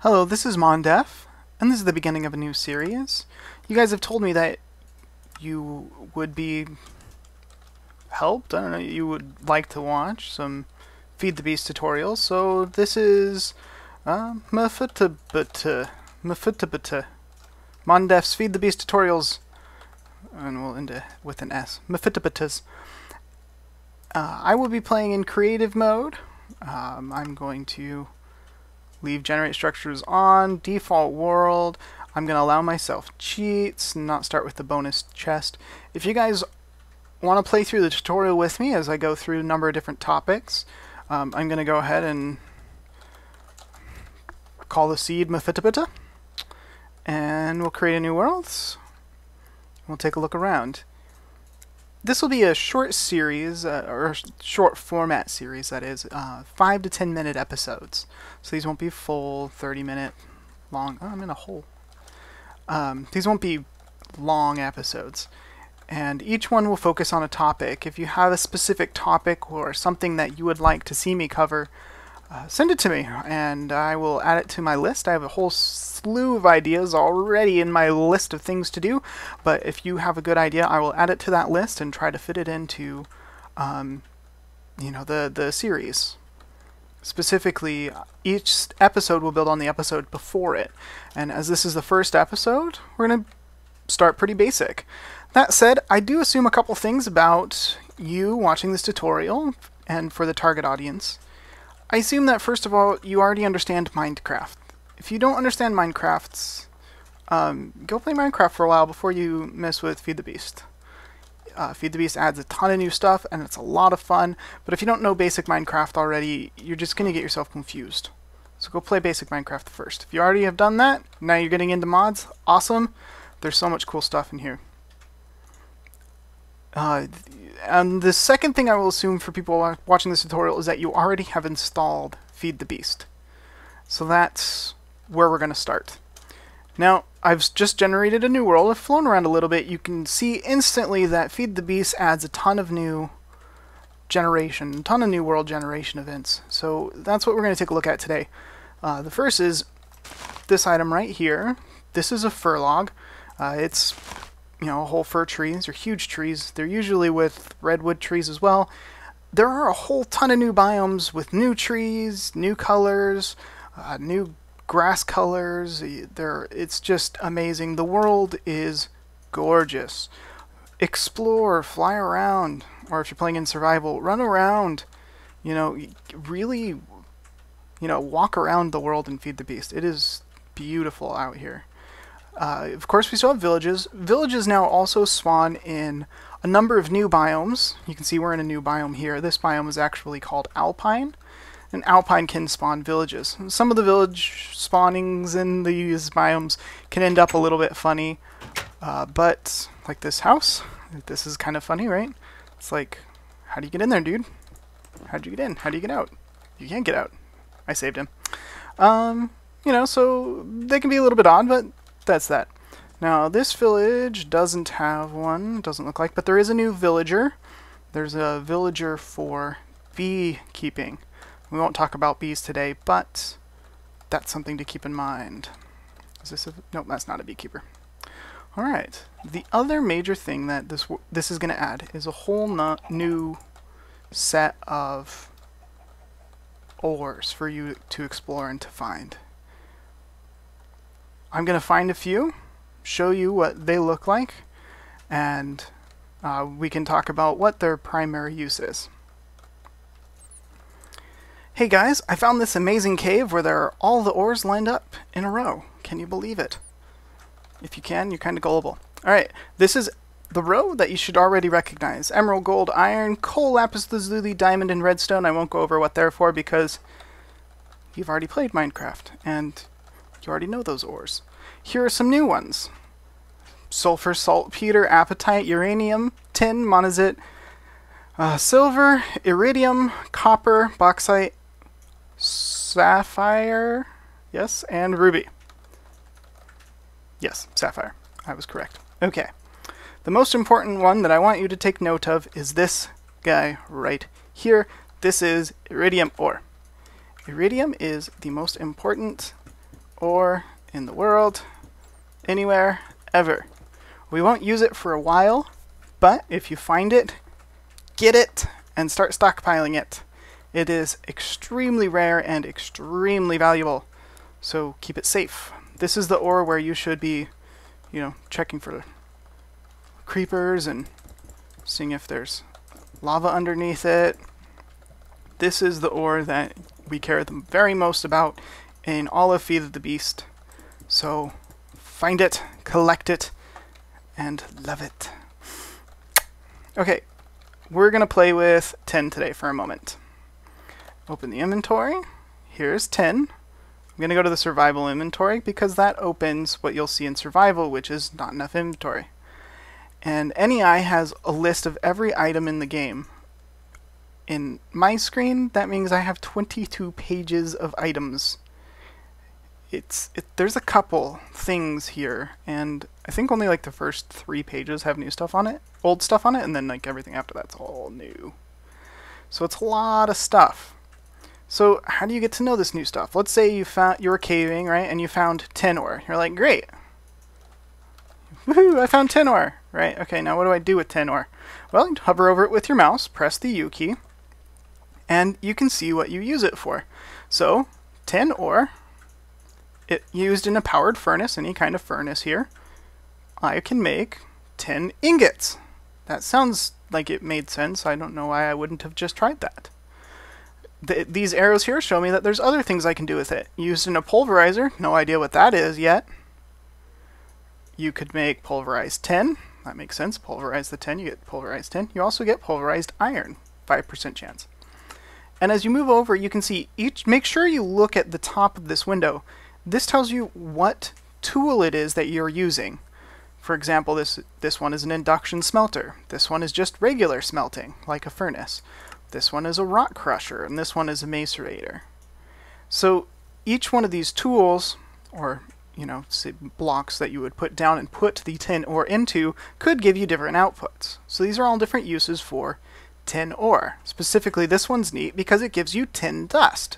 Hello, this is Mondef, and this is the beginning of a new series. You guys have told me that you would be helped, I don't know, you would like to watch some Feed the Beast tutorials, so this is MFTBT, Mondef's Feed the Beast tutorials, and we'll end it with an S, MFTBTs. I will be playing in creative mode. I'm going to leave generate structures on, default world. I'm going to allow myself cheats, not start with the bonus chest. If you guys want to play through the tutorial with me as I go through a number of different topics, I'm going to go ahead and call the seed MFTBT, and we'll create a new world. We'll take a look around. This will be a short series, or short format series, that is, 5 to 10 minute episodes. So these won't be full 30-minute long. Oh, I'm in a hole. These won't be long episodes. And each one will focus on a topic. If you have a specific topic or something that you would like to see me cover, send it to me, and I will add it to my list. I have a whole slew of ideas already in my list of things to do, but if you have a good idea, I will add it to that list and try to fit it into, the series. Specifically, each episode will build on the episode before it, and as this is the first episode, we're going to start pretty basic. That said, I do assume a couple things about you watching this tutorial, and for the target audience. I assume that, first of all, you already understand Minecraft. If you don't understand Minecraft, go play Minecraft for a while before you mess with Feed the Beast. Feed the Beast adds a ton of new stuff, and it's a lot of fun, but if you don't know basic Minecraft already, you're just going to get yourself confused. So go play basic Minecraft first. If you already have done that, now you're getting into mods, awesome. There's so much cool stuff in here. And the second thing I will assume for people watching this tutorial is that you already have installed Feed the Beast. So that's where we're going to start. Now, I've just generated a new world. I've flown around a little bit. You can see instantly that Feed the Beast adds a ton of new world generation events. So that's what we're going to take a look at today. The first is this item right here. This is a fir log. It's whole fir trees are huge trees. They're usually with redwood trees as well. There are a whole ton of new biomes with new trees, new colors, new grass colors. It's just amazing. The world is gorgeous. Explore, fly around, or if you're playing in survival, run around. Really, walk around the world and Feed the Beast. It is beautiful out here. Of course, we still have villages. Villages now also spawn in a number of new biomes. You can see we're in a new biome here. This biome is actually called Alpine, and Alpine can spawn villages. Some of the village spawnings in these biomes can end up a little bit funny, but like this house, this is kind of funny, right? It's like, how do you get in there, dude? How'd you get in? How do you get out? You can't get out. I saved him. So they can be a little bit odd, but that's that. Now, this village doesn't have one, doesn't look like, but there is a new villager. There's a villager for beekeeping. We won't talk about bees today, but that's something to keep in mind. Is this a... Nope, that's not a beekeeper. Alright, the other major thing that this is going to add is a whole new set of ores for you to explore and to find. I'm going to find a few, show you what they look like, and we can talk about what their primary use is. Hey guys, I found this amazing cave where there are all the ores lined up in a row. Can you believe it? If you can, you're kind of gullible. Alright, this is the row that you should already recognize. Emerald, gold, iron, coal, lapis lazuli, diamond, and redstone. I won't go over what they're for because you've already played Minecraft, and you already know those ores. Here are some new ones. Sulfur, saltpeter, apatite, uranium, tin, monazite, silver, iridium, copper, bauxite, sapphire, yes, and ruby. Yes, sapphire. I was correct. Okay. The most important one that I want you to take note of is this guy right here. This is iridium ore. Iridium is the most important ore in the world, anywhere, ever. We won't use it for a while, but if you find it, get it and start stockpiling it. It is extremely rare and extremely valuable, so keep it safe. This is the ore where you should be, checking for creepers and seeing if there's lava underneath it. This is the ore that we care the very most about in all of Feed of the Beast. So find it, collect it, and love it. Okay, we're going to play with 10 today for a moment. Open the inventory. Here's 10. I'm going to go to the survival inventory because that opens what you'll see in survival, which is not enough inventory. And NEI has a list of every item in the game. In my screen, that means I have 22 pages of items. There's a couple things here, and I think only like the first 3 pages have new stuff on it, old stuff on it, and then like everything after that's all new. So it's a lot of stuff. So how do you get to know this new stuff? Let's say you were caving, right, and you found 10 ore. You're like, great. Woohoo, I found 10 ore. Right, okay, now what do I do with 10 ore? Well, you hover over it with your mouse, press the U key, and you can see what you use it for. So, 10 ore, it used in a powered furnace, any kind of furnace here, I can make 10 ingots. That sounds like it made sense. I don't know why I wouldn't have just tried that. These arrows here show me that there's other things I can do with it. Used in a pulverizer, no idea what that is yet. You could make pulverized 10. That makes sense. Pulverize the 10, you get pulverized 10. You also get pulverized iron, 5% chance. And as you move over, you can see make sure you look at the top of this window. This tells you what tool it is that you're using. For example, this one is an induction smelter. This one is just regular smelting, like a furnace. This one is a rock crusher, and this one is a macerator. So each one of these tools, or say blocks that you would put down and put the 10 ore into, could give you different outputs. So these are all different uses for 10 ore. Specifically, this one's neat because it gives you 10 dust.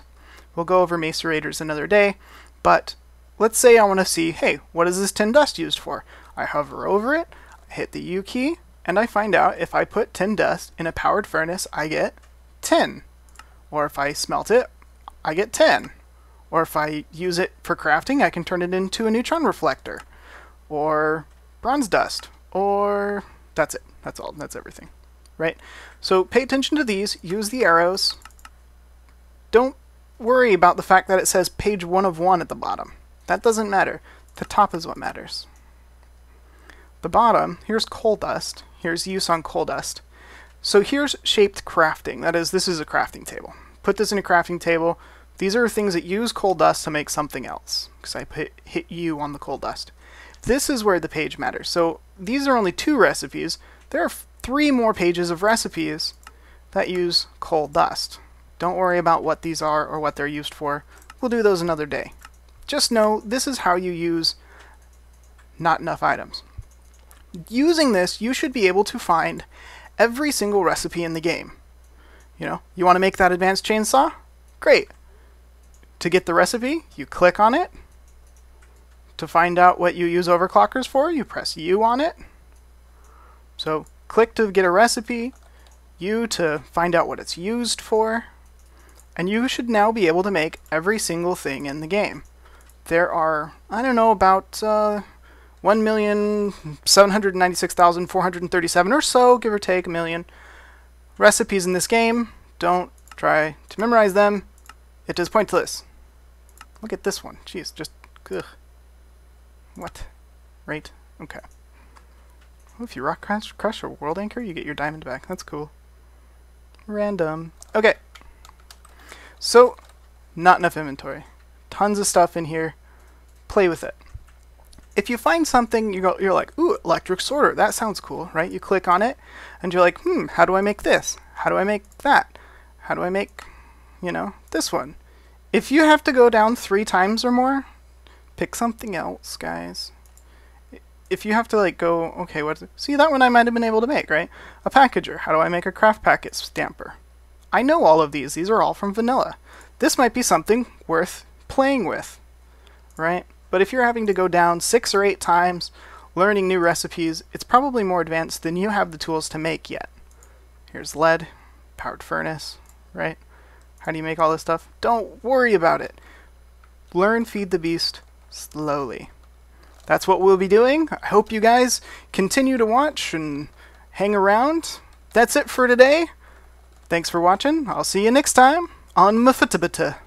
We'll go over macerators another day, but let's say I want to see, hey, what is this 10 dust used for? I hover over it, I hit the U key, and I find out if I put 10 dust in a powered furnace, I get 10. Or if I smelt it, I get 10. Or if I use it for crafting, I can turn it into a neutron reflector. Or bronze dust. Or that's it. That's all. That's everything. Right? So pay attention to these. Use the arrows. Don't worry about the fact that it says page 1 of 1 at the bottom. That doesn't matter. The top is what matters. The bottom, here's coal dust. Here's use on coal dust. So here's shaped crafting. That is, this is a crafting table. Put this in a crafting table. These are things that use coal dust to make something else, because I hit U on the coal dust. This is where the page matters. So these are only 2 recipes. There are 3 more pages of recipes that use coal dust. Don't worry about what these are or what they're used for. We'll do those another day. Just know this is how you use not enough items. Using this, you should be able to find every single recipe in the game. You want to make that advanced chainsaw? Great. To get the recipe, you click on it. To find out what you use overclockers for, you press U on it. So click to get a recipe, U to find out what it's used for, and you should now be able to make every single thing in the game. There are, I don't know, about 1,796,437 or so, give or take a million, recipes in this game. Don't try to memorize them. It is pointless. Look at this one. Jeez, just, ugh. What? Right? Okay. Oh, if you rock crush a world anchor, you get your diamond back. That's cool. Random. Okay. So, not enough inventory. Tons of stuff in here. Play with it. If you find something, you're like, ooh, electric sorter. That sounds cool, right? You click on it, and you're like, how do I make this? How do I make that? How do I make, this one? If you have to go down 3 times or more, pick something else, guys. If you have to go, okay, see, that one I might have been able to make, right? A packager. How do I make a craft packet stamper? I know all of these. These are all from vanilla. This might be something worth playing with. right? But if you're having to go down 6 or 8 times learning new recipes, it's probably more advanced than you have the tools to make yet. Here's lead, powered furnace, right? How do you make all this stuff? Don't worry about it. Learn Feed the Beast slowly. That's what we'll be doing. I hope you guys continue to watch and hang around. That's it for today. Thanks for watching. I'll see you next time on MFTBT.